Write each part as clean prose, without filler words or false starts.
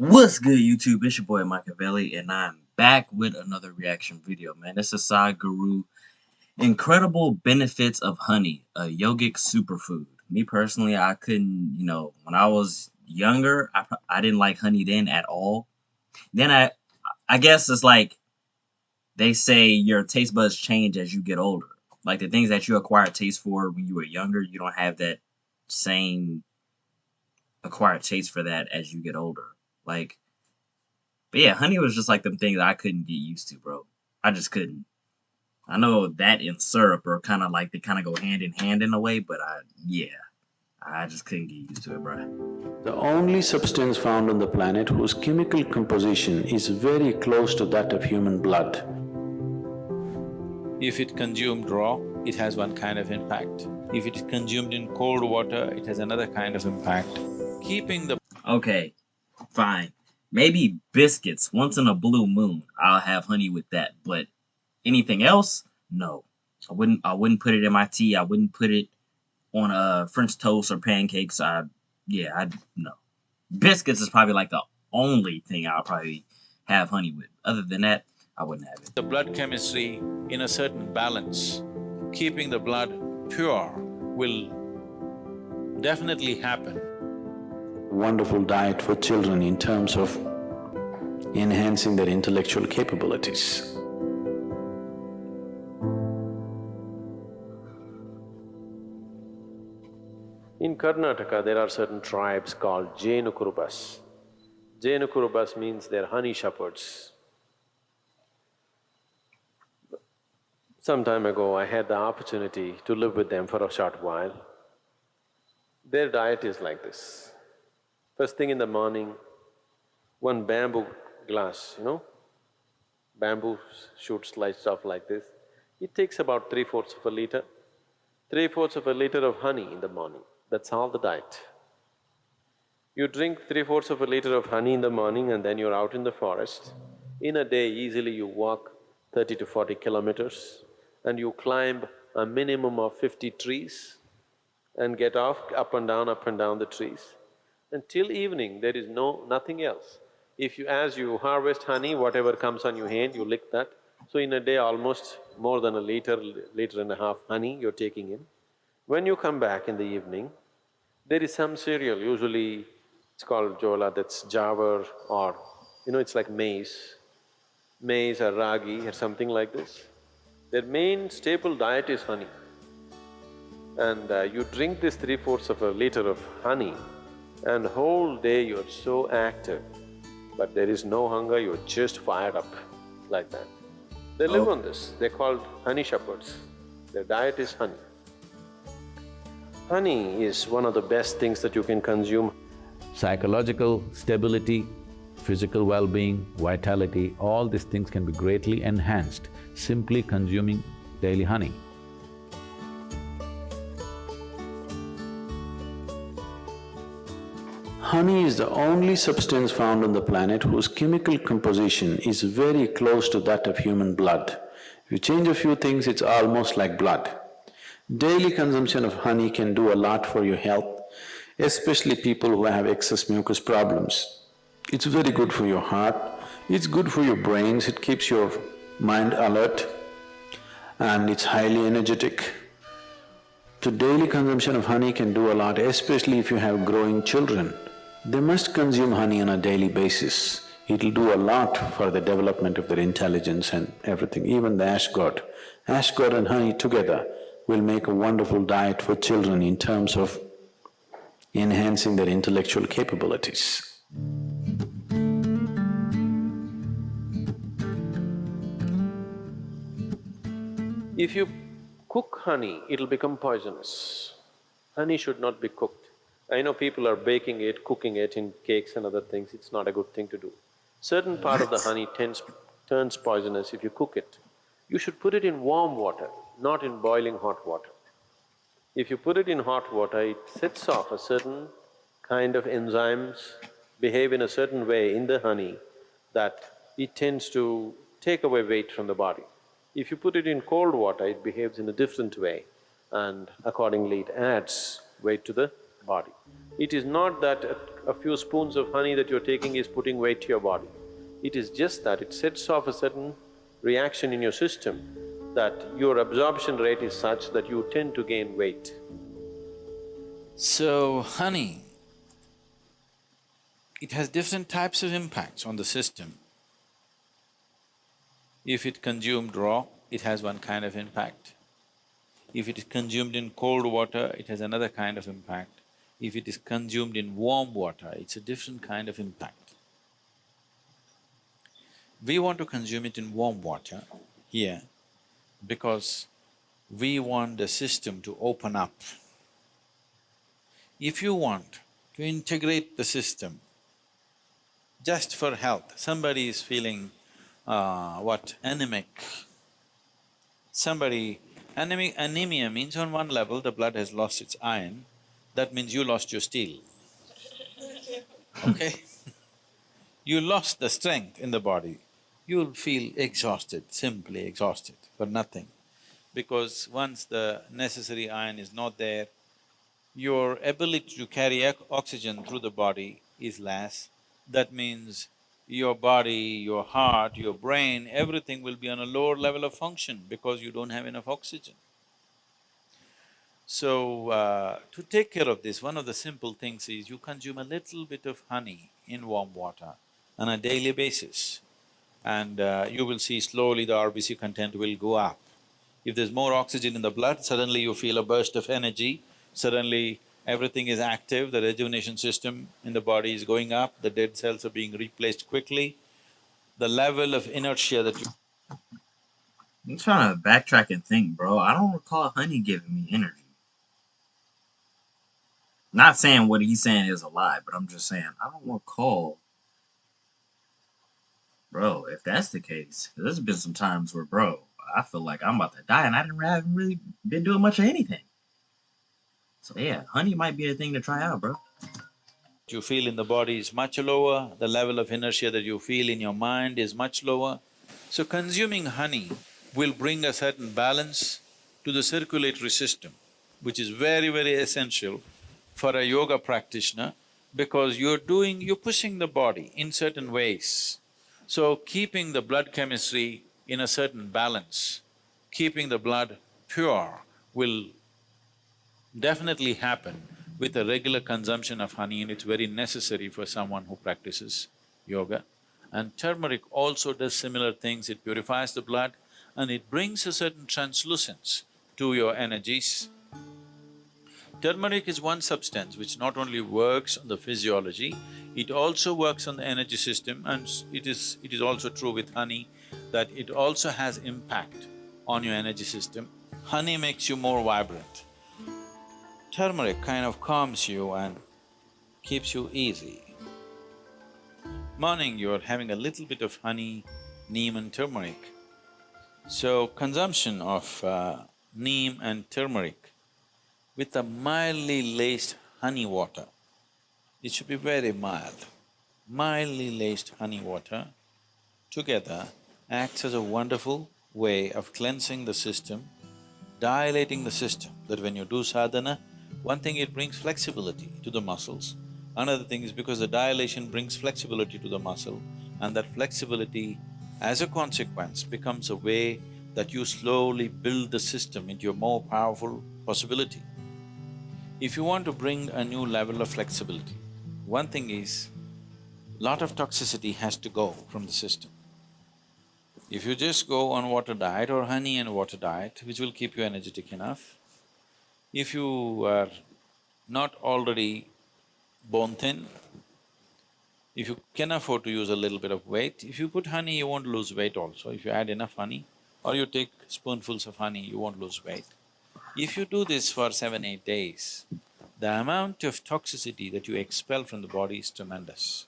What's good, YouTube? It's your boy Machiavelli, and I'm back with another reaction video, man. This is Side Guru. Incredible benefits of honey, a yogic superfood. Me personally, I couldn't, when I was younger, I didn't like honey then at all. Then I guess it's like they say your taste buds change as you get older. Like the things that you acquired taste for when you were younger, you don't have that same acquired taste for that as you get older. Like, but yeah, honey was just like them things I couldn't get used to, bro. I just couldn't. I know that and syrup are kind of like they kind of go hand in hand in a way, but I just couldn't get used to it, bro. The only substance found on the planet whose chemical composition is very close to that of human blood. If it consumed raw, it has one kind of impact. If it is consumed in cold water, it has another kind of impact. Keeping the… Okay, fine. Maybe biscuits once in a blue moon. I'll have honey with that, but anything else? No. I wouldn't put it in my tea. I wouldn't put it on French toast or pancakes. I no. Biscuits is probably like the only thing I'll probably have honey with. Other than that, I wouldn't have it. the blood chemistry in a certain balance, keeping the blood pure will definitely happen. Wonderful diet for children in terms of enhancing their intellectual capabilities. In Karnataka, there are certain tribes called Jainakurubas. Jainakurubas means they're honey shepherds. Some time ago, I had the opportunity to live with them for a short while. Their diet is like this. First thing in the morning, one bamboo glass, bamboo shoot sliced off like this. It takes about 3/4 of a liter. 3/4 of a liter of honey in the morning. That's all the diet. You drink 3/4 of a liter of honey in the morning and then you're out in the forest. In a day, easily you walk 30 to 40 kilometers and you climb a minimum of 50 trees and get off up and down the trees. Until evening, there is nothing else. As you harvest honey, whatever comes on your hand, you lick that. So in a day, almost more than a liter and a half honey you're taking in. When you come back in the evening, there is some cereal, usually it's called jola, that's jawar, or it's like maize or ragi or something like this. Their main staple diet is honey. And you drink this 3/4 of a liter of honey and whole day you're so active, but there is no hunger, you're just fired up like that. They live on this, they're called honey shepherds. Their diet is honey. Honey is one of the best things that you can consume. Psychological stability, physical well-being, vitality, all these things can be greatly enhanced simply consuming daily honey. Honey is the only substance found on the planet whose chemical composition is very close to that of human blood. If you change a few things, it's almost like blood. Daily consumption of honey can do a lot for your health, especially people who have excess mucus problems. It's very good for your heart, it's good for your brains, it keeps your mind alert, and it's highly energetic. So daily consumption of honey can do a lot, especially if you have growing children. They must consume honey on a daily basis. It'll do a lot for the development of their intelligence and everything, even the ash god. Ash god and honey together will make a wonderful diet for children in terms of enhancing their intellectual capabilities. If you cook honey, it'll become poisonous. Honey should not be cooked. I know people are baking it, cooking it in cakes and other things, it's not a good thing to do. Certain part of the honey turns poisonous if you cook it. You should put it in warm water, not in boiling hot water. If you put it in hot water, it sets off a certain kind of enzymes, behave in a certain way in the honey that it tends to take away weight from the body. If you put it in cold water, it behaves in a different way and accordingly it adds weight to the body. It is not that a few spoons of honey that you're taking is putting weight to your body. It is just that it sets off a certain reaction in your system that your absorption rate is such that you tend to gain weight. So, honey, it has different types of impacts on the system. If it consumed raw, it has one kind of impact. If it is consumed in cold water, it has another kind of impact. If it is consumed in warm water, it's a different kind of impact. We want to consume it in warm water here because we want the system to open up. If you want to integrate the system just for health, somebody is feeling anemic. Anemia means on one level the blood has lost its iron, that means you lost your steel, okay? You lost the strength in the body, you'll feel exhausted, simply exhausted for nothing. Because once the necessary iron is not there, your ability to carry oxygen through the body is less. That means your body, your heart, your brain, everything will be on a lower level of function because you don't have enough oxygen. So, to take care of this, one of the simple things is you consume a little bit of honey in warm water on a daily basis, and you will see slowly the RBC content will go up. If there's more oxygen in the blood, suddenly you feel a burst of energy, suddenly everything is active, the rejuvenation system in the body is going up, the dead cells are being replaced quickly, the level of inertia that you… I'm trying to backtrack and think, bro. I don't recall honey giving me energy. Not saying what he's saying is a lie, but I'm just saying I don't recall. Bro, if that's the case, there's been some times where, bro, I feel like I'm about to die and I haven't really been doing much of anything. So yeah, honey might be a thing to try out, bro. you feel in the body is much lower, the level of inertia that you feel in your mind is much lower. So consuming honey will bring a certain balance to the circulatory system, which is very, very essential for a yoga practitioner because you're pushing the body in certain ways. So keeping the blood chemistry in a certain balance, keeping the blood pure will definitely happen with a regular consumption of honey, and it's very necessary for someone who practices yoga. And turmeric also does similar things, it purifies the blood and it brings a certain translucence to your energies. Turmeric is one substance which not only works on the physiology, it also works on the energy system, and it is also true with honey that it also has impact on your energy system. Honey makes you more vibrant. Turmeric kind of calms you and keeps you easy. Morning you're having a little bit of honey, neem and turmeric. So consumption of neem and turmeric with a mildly laced honey water, it should be very mild. Mildly laced honey water together acts as a wonderful way of cleansing the system, dilating the system, that when you do sadhana, one thing, it brings flexibility to the muscles. Another thing is because the dilation brings flexibility to the muscle, and that flexibility, as a consequence, becomes a way that you slowly build the system into a more powerful possibility. If you want to bring a new level of flexibility, one thing is, lot of toxicity has to go from the system. If you just go on water diet or honey and water diet, which will keep you energetic enough, if you are not already bone thin, if you can afford to use a little bit of weight, if you put honey, you won't lose weight also. If you add enough honey or you take spoonfuls of honey, you won't lose weight. If you do this for 7-8 days, the amount of toxicity that you expel from the body is tremendous.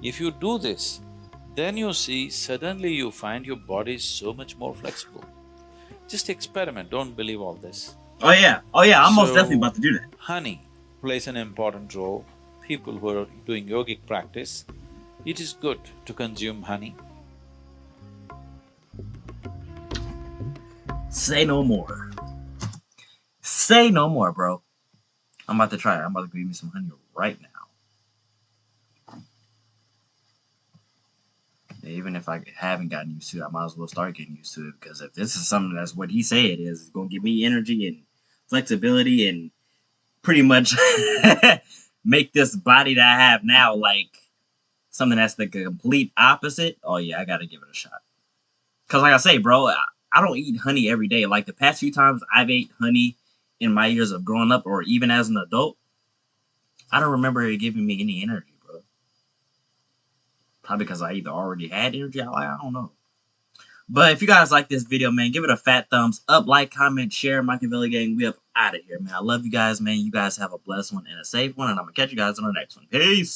If you do this, then you see suddenly you find your body is so much more flexible. Just experiment, don't believe all this. Oh yeah, I'm most definitely So, about to do that. honey plays an important role. People who are doing yogic practice, it is good to consume honey. Say no more. Say no more, bro. I'm about to try it. I'm about to give me some honey right now. Even if I haven't gotten used to it, I might as well start getting used to it, because if this is something that's what he said it is, it's gonna give me energy and flexibility and pretty much make this body that I have now like something that's the complete opposite. Oh yeah, I gotta give it a shot. Cause like I say, bro, I don't eat honey every day. Like the past few times I've ate honey in my years of growing up, or even as an adult, I don't remember it giving me any energy, bro. Probably because I either already had energy. I don't know. But if you guys like this video, man, give it a fat thumbs up, like, comment, share. Machiavelli Gang, we up out of here, man. I love you guys, man. You guys have a blessed one and a safe one, and I'm gonna catch you guys on the next one. Peace.